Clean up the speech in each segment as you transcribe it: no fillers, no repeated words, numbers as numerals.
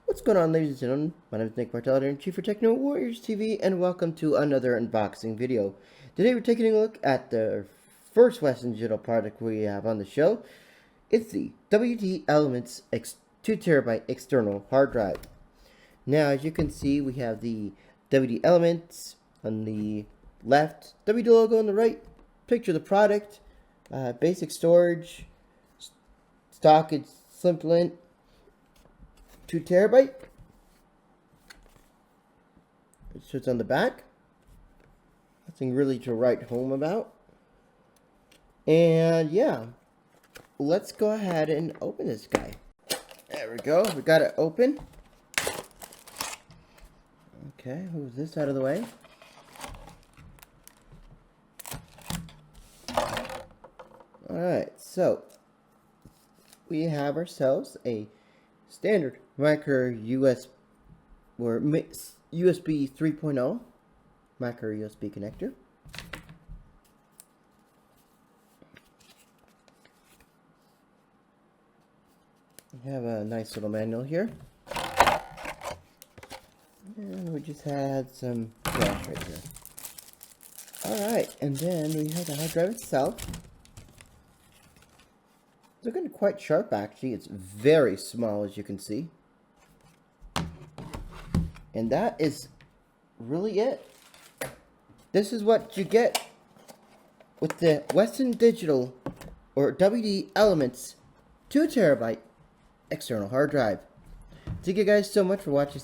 What's going on, ladies and gentlemen? My name is Nick Bartel, Editor-in-Chief for Techno Warriors TV, and welcome to another unboxing video. Today we're taking a look at the first Western Digital product we have on the show. It's the WD Elements 2TB external hard drive. Now, as you can see, we have the WD Elements on the left, WD logo on the right, picture of the product, basic storage, stock is Slimplint, 2TB. So it's on the back. Nothing really to write home about. And yeah, let's go ahead and open this guy. There we go. We got it open. Okay, move this out of the way. Alright, so we have ourselves a standard micro USB or USB 3.0 micro USB connector. We have a nice little manual here. And we just had some flash right here. Alright, and then we have the hard drive itself. It's looking quite sharp actually. It's very small, as you can see. And that is really it. This is what you get with the WesternDigital or WD Elements 2TB external hard drive. Thank you guys so much for watching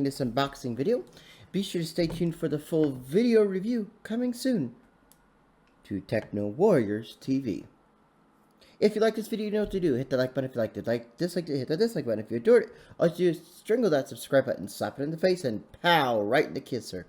this unboxing video. Be sure to stay tuned for the full video review coming soon to Techno Warriors TV. If you like this video, you know what to do. Hit the like button if you liked it. Hit the dislike button if you adored it. All you do is strangle that subscribe button, slap it in the face, and pow, right in the kisser.